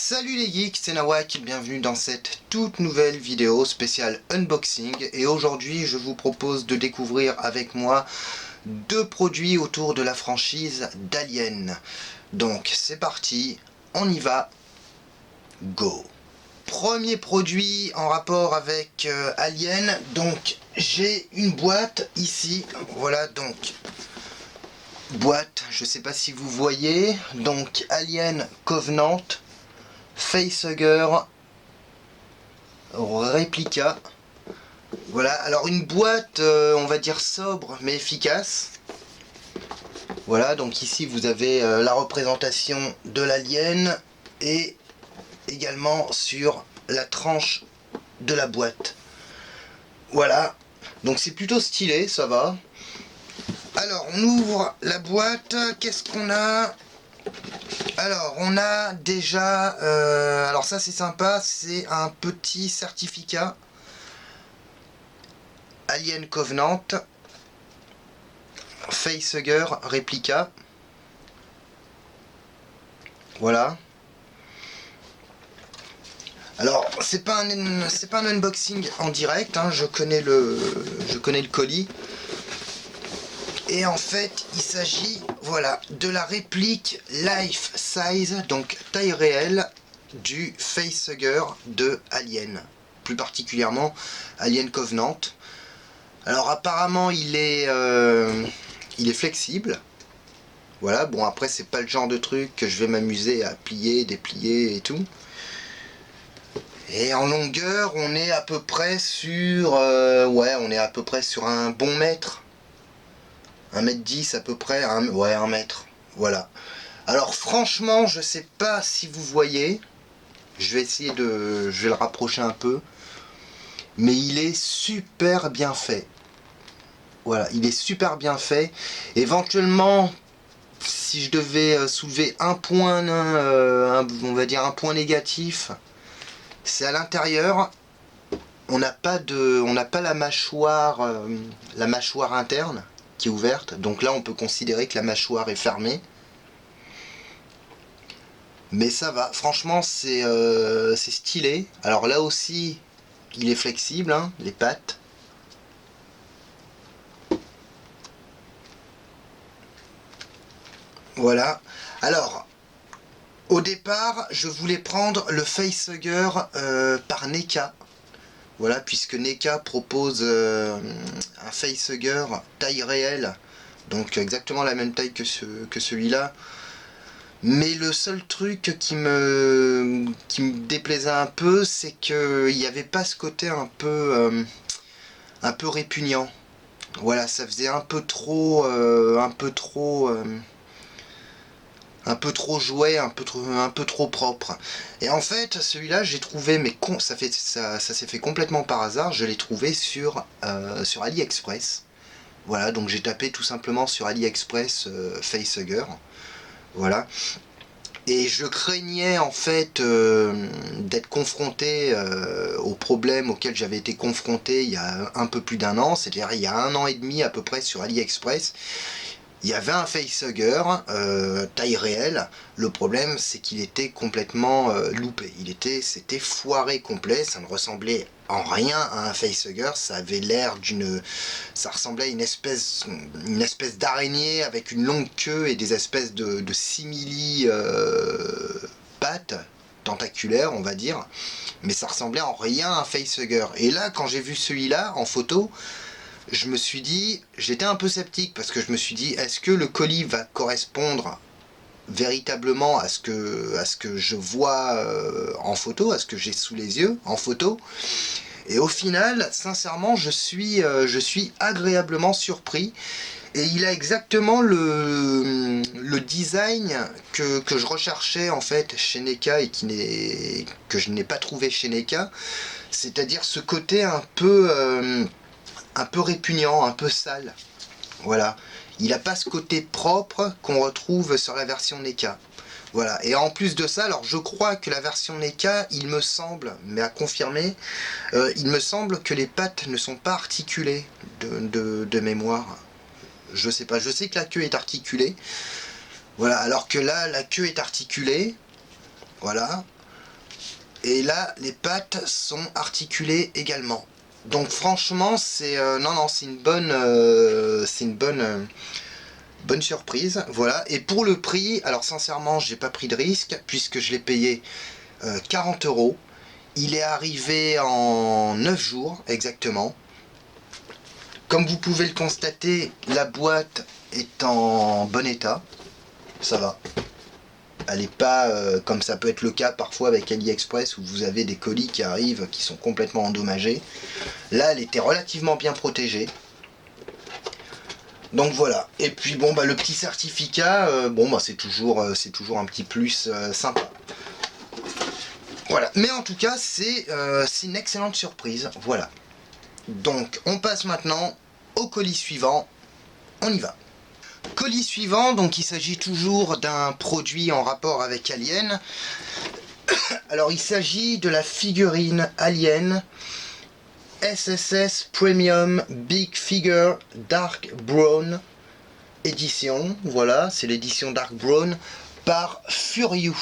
Salut les geeks, c'est Nawak, bienvenue dans cette toute nouvelle vidéo spéciale unboxing. Et aujourd'hui je vous propose de découvrir avec moi deux produits autour de la franchise d'Alien. Donc c'est parti, on y va, go. Premier produit en rapport avec Alien, donc j'ai une boîte ici, voilà donc boîte, je sais pas si vous voyez, donc Alien Covenant, Facehugger réplica. Voilà, alors une boîte, on va dire sobre mais efficace. Voilà, donc ici vous avez la représentation de l'alien et également sur la tranche de la boîte. Voilà, donc c'est plutôt stylé, ça va. Alors on ouvre la boîte, qu'est-ce qu'on a? Alors on a déjà, alors ça c'est sympa, c'est un petit certificat Alien Covenant Facehugger réplica. Voilà. Alors c'est pas un unboxing en direct, hein, je connais le colis. Et en fait, il s'agit, voilà, de la réplique life size, donc taille réelle, du facehugger de Alien. Plus particulièrement, Alien Covenant. Alors apparemment, il est flexible. Voilà, bon après, c'est pas le genre de truc que je vais m'amuser à plier, déplier et tout. Et en longueur, on est à peu près sur, on est à peu près sur un bon mètre. 1,10 m à peu près, ouais 1 mètre, voilà. Alors franchement, je sais pas si vous voyez, je vais le rapprocher un peu, mais il est super bien fait. Voilà, il est super bien fait. Éventuellement, si je devais soulever un point, on va dire un point négatif, c'est à l'intérieur. On n'a pas la mâchoire interne qui est ouverte, donc là on peut considérer que la mâchoire est fermée, mais ça va, franchement c'est stylé. Alors là aussi il est flexible, hein, les pattes, voilà. Alors au départ je voulais prendre le facehugger par NECA, voilà, puisque NECA propose un facehugger taille réelle, donc exactement la même taille que celui-là. Mais le seul truc qui me déplaisait un peu, c'est qu'il n'y avait pas ce côté un peu répugnant. Voilà, ça faisait un peu trop jouet, un peu trop propre. Et en fait, celui-là, j'ai trouvé, mais ça s'est fait complètement par hasard. Je l'ai trouvé sur AliExpress. Voilà, donc j'ai tapé tout simplement sur AliExpress facehugger. Voilà. Et je craignais en fait d'être confronté aux problèmes auxquels j'avais été confronté il y a un peu plus d'1 an, c'est-à-dire il y a 1 an et demi à peu près sur AliExpress. Il y avait un facehugger taille réelle. Le problème, c'est qu'il était complètement loupé. C'était foiré complet. Ça ne ressemblait en rien à un facehugger. Ça ressemblait à une espèce d'araignée avec une longue queue et des espèces de simili pattes tentaculaires, on va dire. Mais ça ressemblait en rien à un facehugger. Et là, quand j'ai vu celui-là en photo, je me suis dit, j'étais un peu sceptique parce que je me suis dit, est-ce que le colis va correspondre véritablement à ce que je vois en photo, à ce que j'ai sous les yeux en photo? Et au final, sincèrement, je suis agréablement surpris. Et il a exactement le design que je recherchais en fait chez NECA et que je n'ai pas trouvé chez NECA. C'est-à-dire ce côté un peu répugnant, un peu sale. Voilà. Il n'a pas ce côté propre qu'on retrouve sur la version NECA. Voilà. Et en plus de ça, alors je crois que la version NECA, il me semble, mais à confirmer, il me semble que les pattes ne sont pas articulées de mémoire. Je sais pas. Je sais que la queue est articulée. Voilà. Alors que là, la queue est articulée. Voilà. Et là, les pattes sont articulées également. Donc franchement, c'est non, c'est une bonne surprise. Voilà. Et pour le prix, alors sincèrement, j'ai pas pris de risque puisque je l'ai payé 40 euros. Il est arrivé en 9 jours exactement. Comme vous pouvez le constater, la boîte est en bon état. Ça va. Elle n'est pas comme ça peut être le cas parfois avec AliExpress où vous avez des colis qui arrivent qui sont complètement endommagés. Là, elle était relativement bien protégée. Donc voilà. Et puis bon, bah, le petit certificat, bon, bah, c'est toujours un petit plus sympa. Voilà. Mais en tout cas, c'est une excellente surprise. Voilà. Donc, on passe maintenant au colis suivant. On y va. Colis suivant, donc il s'agit toujours d'un produit en rapport avec Alien. Alors il s'agit de la figurine Alien SSS Premium Big Figure Dark Brown édition. Voilà, c'est l'édition Dark Brown par Furiou.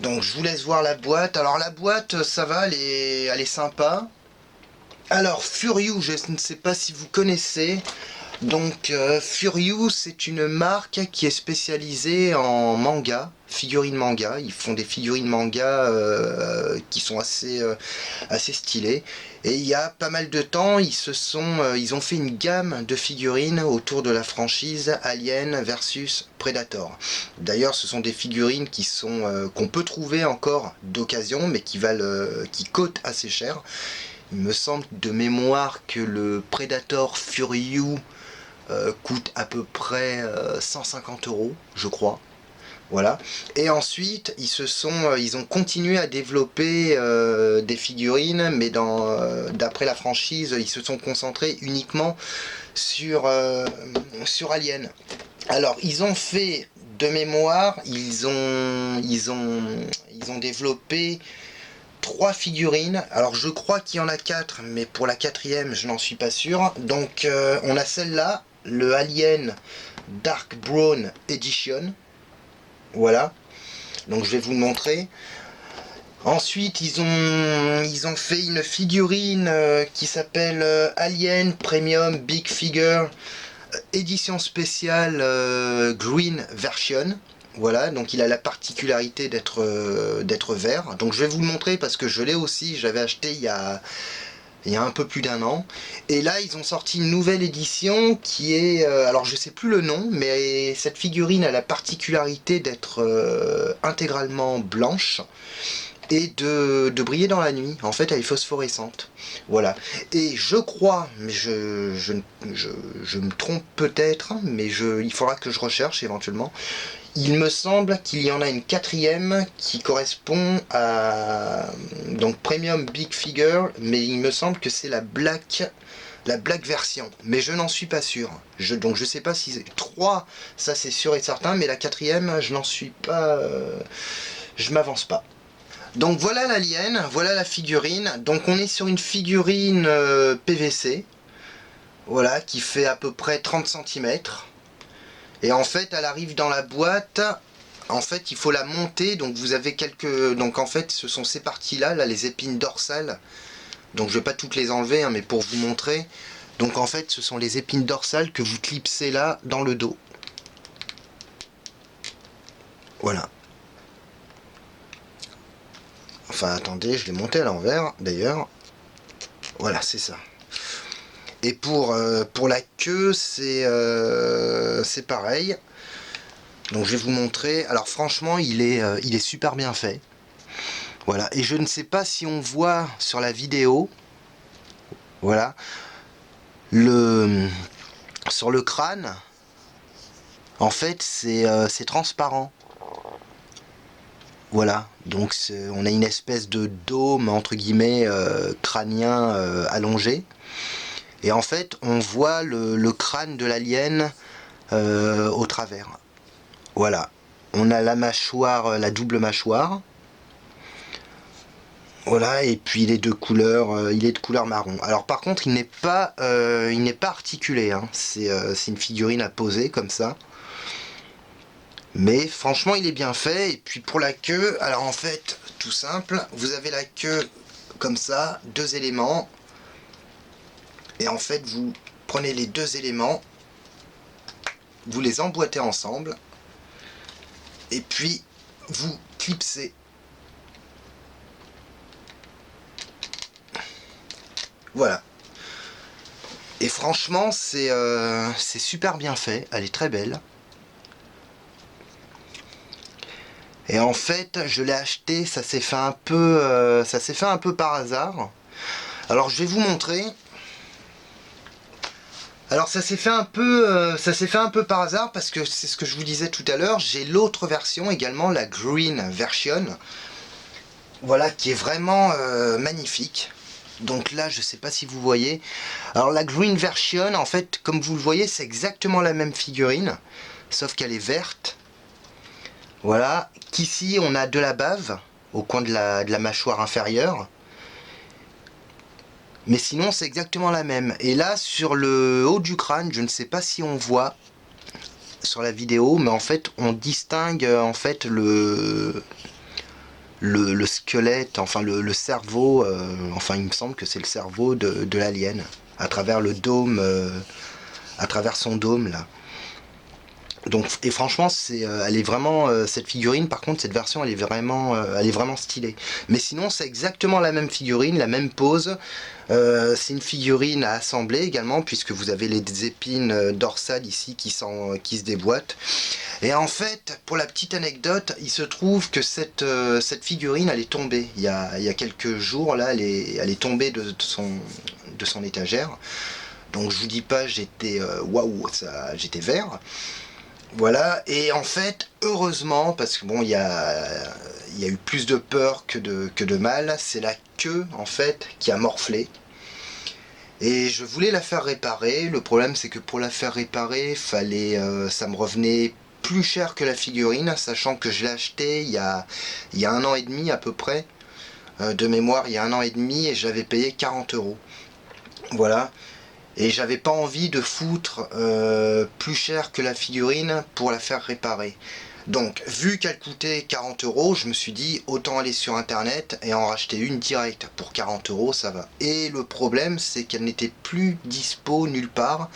Donc je vous laisse voir la boîte. Alors la boîte, ça va, elle est sympa. Alors Furiou, je ne sais pas si vous connaissez. Donc Furiou, c'est une marque qui est spécialisée en manga, figurines manga. Ils font des figurines manga qui sont assez stylées. Et il y a pas mal de temps, ils ont fait une gamme de figurines autour de la franchise Alien versus Predator. D'ailleurs, ce sont des figurines qu'on peut trouver encore d'occasion, mais qui coûtent assez cher. Il me semble de mémoire que le Predator Furiou coûte à peu près 150 euros, je crois. Voilà. Et ensuite, ils ont continué à développer des figurines, mais d'après la franchise, ils se sont concentrés uniquement sur Alien. Alors, ils ont fait de mémoire, ils ont développé 3 figurines. Alors je crois qu'il y en a 4, mais pour la 4e, je n'en suis pas sûr. Donc on a celle-là, le Alien Dark Brown Edition. Voilà. Donc je vais vous le montrer. Ensuite, ils ont fait une figurine qui s'appelle Alien Premium Big Figure édition spéciale Green Version. Voilà, donc il a la particularité d'être vert. Donc je vais vous le montrer parce que je l'ai aussi, j'avais acheté il y a un peu plus d'un an. Et là, ils ont sorti une nouvelle édition qui est... alors je sais plus le nom, mais cette figurine a la particularité d'être intégralement blanche et de briller dans la nuit. En fait, elle est phosphorescente. Voilà. Et je crois, mais je me trompe peut-être, mais il faudra que je recherche éventuellement. Il me semble qu'il y en a une 4e qui correspond à donc Premium Big Figure, mais il me semble que c'est la black version, mais je n'en suis pas sûr. Donc je sais pas si c'est 3, ça c'est sûr et certain, mais la 4e, je n'en suis pas, je m'avance pas. Donc voilà l'alien, voilà la figurine. Donc on est sur une figurine PVC, voilà, qui fait à peu près 30 cm. Et en fait, elle arrive dans la boîte. En fait, il faut la monter. Donc vous avez donc en fait, ce sont ces parties-là, là, les épines dorsales. Donc je vais pas toutes les enlever, hein, mais pour vous montrer. Donc en fait, ce sont les épines dorsales que vous clipsez là dans le dos. Voilà. Enfin, attendez, je l'ai monté à l'envers, d'ailleurs. Voilà, c'est ça. Et pour la queue, c'est pareil. Donc je vais vous montrer. Alors franchement, il est super bien fait. Voilà. Et je ne sais pas si on voit sur la vidéo. Voilà. Sur le crâne, en fait, c'est transparent. Voilà. Donc on a une espèce de dôme, entre guillemets, crânien allongé. Et en fait, on voit le crâne de l'alien au travers. Voilà. On a la mâchoire, la double mâchoire. Voilà, et puis il est de couleur marron. Alors par contre, il n'est pas articulé. Hein. C'est une figurine à poser comme ça. Mais franchement, il est bien fait. Et puis pour la queue, alors en fait, tout simple. Vous avez la queue comme ça, 2 éléments. Et en fait, vous prenez les 2 éléments, vous les emboîtez ensemble. Et puis, vous clipsez. Voilà. Et franchement, c'est super bien fait. Elle est très belle. Et en fait, je l'ai acheté, ça s'est fait un peu par hasard. Alors, je vais vous montrer. Alors, ça s'est fait un peu par hasard parce que c'est ce que je vous disais tout à l'heure. J'ai l'autre version également, la Green Version. Voilà, qui est vraiment magnifique. Donc là, je sais pas si vous voyez. Alors la Green Version, en fait, comme vous le voyez, c'est exactement la même figurine, sauf qu'elle est verte. Voilà, qu'ici on a de la bave au coin de la mâchoire inférieure. Mais sinon, c'est exactement la même. Et là, sur le haut du crâne, je ne sais pas si on voit sur la vidéo, mais en fait, on distingue en fait le squelette, enfin le cerveau, enfin il me semble que c'est le cerveau de l'alien, à travers le dôme, à travers son dôme là. Donc, et franchement, elle est vraiment, cette figurine, par contre, cette version, elle est vraiment stylée. Mais sinon, c'est exactement la même figurine, la même pose. C'est une figurine à assembler également, puisque vous avez les épines dorsales ici qui se déboîtent. Et en fait, pour la petite anecdote, il se trouve que cette figurine, elle est tombée. Il y a quelques jours, là, elle est tombée de son étagère. Donc, je vous dis pas, j'étais waouh, j'étais vert. Voilà, et en fait, heureusement, parce que bon, il y a eu plus de peur que de mal, c'est la queue, en fait, qui a morflé. Et je voulais la faire réparer. Le problème, c'est que pour la faire réparer, ça me revenait plus cher que la figurine, sachant que je l'ai acheté il y a 1 an et demi à peu près. De mémoire, il y a 1 an et demi, et j'avais payé 40 euros. Voilà. Et j'avais pas envie de foutre plus cher que la figurine pour la faire réparer. Donc, vu qu'elle coûtait 40 euros, je me suis dit autant aller sur internet et en racheter une directe. Pour 40 euros, ça va. Et le problème, c'est qu'elle n'était plus dispo nulle part,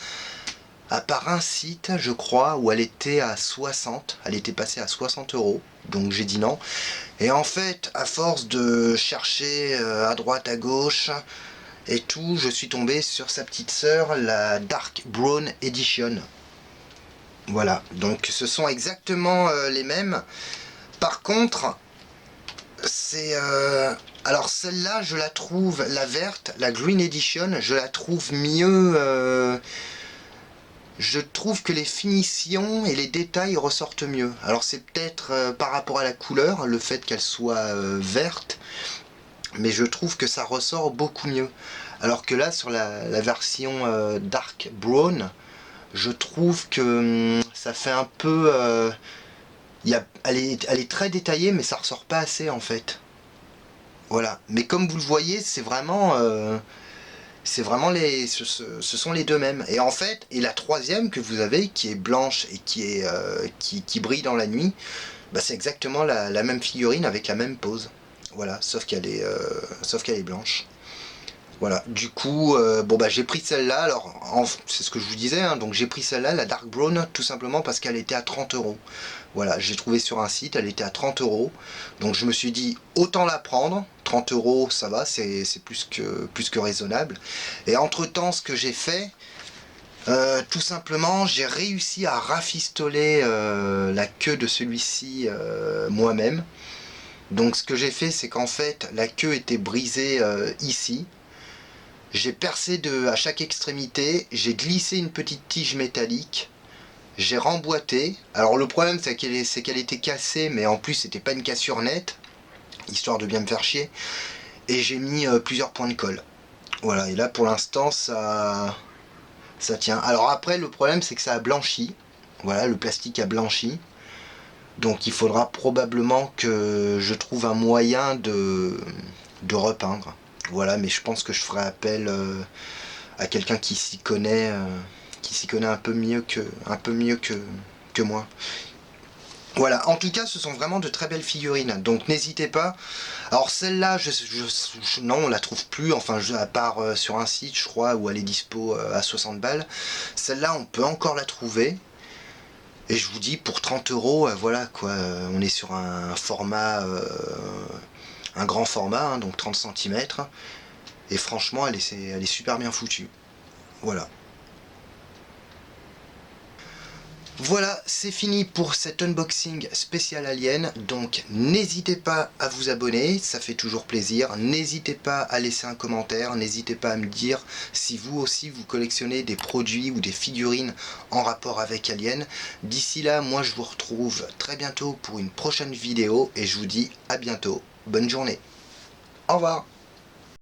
à part un site, je crois, où elle était à 60. Elle était passée à 60 euros. Donc j'ai dit non. Et en fait, à force de chercher à droite, à gauche, et tout, je suis tombé sur sa petite sœur, la Dark Brown Edition. Voilà, donc ce sont exactement les mêmes. Par contre, c'est... alors celle-là, je la trouve, la verte, la Green Edition, je la trouve mieux... je trouve que les finitions et les détails ressortent mieux. Alors c'est peut-être par rapport à la couleur, le fait qu'elle soit verte, mais je trouve que ça ressort beaucoup mieux. Alors que là, sur la version Dark Brown, je trouve que ça fait un peu... elle est très détaillée, mais ça ressort pas assez en fait. Voilà. Mais comme vous le voyez, c'est vraiment... ce sont les deux mêmes. Et en fait, et la troisième que vous avez, qui est blanche et qui brille dans la nuit, bah, c'est exactement la même figurine avec la même pose. Voilà, sauf qu'elle est blanche. Voilà, du coup, bon bah j'ai pris celle-là, alors c'est ce que je vous disais, hein, donc j'ai pris celle-là, la Dark Brown, tout simplement parce qu'elle était à 30 euros. Voilà, j'ai trouvé sur un site, elle était à 30 euros, donc je me suis dit autant la prendre, 30 euros ça va, c'est plus que raisonnable. Et entre-temps, ce que j'ai fait, tout simplement, j'ai réussi à rafistoler la queue de celui-ci moi-même. Donc ce que j'ai fait, c'est qu'en fait, la queue était brisée ici. J'ai percé à chaque extrémité, j'ai glissé une petite tige métallique, j'ai remboîté. Alors le problème c'est qu'elle était cassée, mais en plus c'était pas une cassure nette, histoire de bien me faire chier. Et j'ai mis plusieurs points de colle. Voilà, et là pour l'instant ça tient. Alors après le problème c'est que ça a blanchi. Voilà, le plastique a blanchi. Donc il faudra probablement que je trouve un moyen de repeindre. Voilà, mais je pense que je ferai appel à quelqu'un qui s'y connaît un peu mieux que moi. Voilà, en tout cas, ce sont vraiment de très belles figurines, donc n'hésitez pas. Alors celle-là, non, on la trouve plus, enfin, à part sur un site, je crois, où elle est dispo à 60 balles. Celle-là, on peut encore la trouver. Et je vous dis, pour 30 euros, voilà quoi, on est sur un format, un grand format, hein, donc 30 cm. Et franchement, elle est super bien foutue. Voilà. Voilà, c'est fini pour cet unboxing spécial Alien, donc n'hésitez pas à vous abonner, ça fait toujours plaisir, n'hésitez pas à laisser un commentaire, n'hésitez pas à me dire si vous aussi vous collectionnez des produits ou des figurines en rapport avec Alien. D'ici là, moi je vous retrouve très bientôt pour une prochaine vidéo et je vous dis à bientôt, bonne journée, au revoir.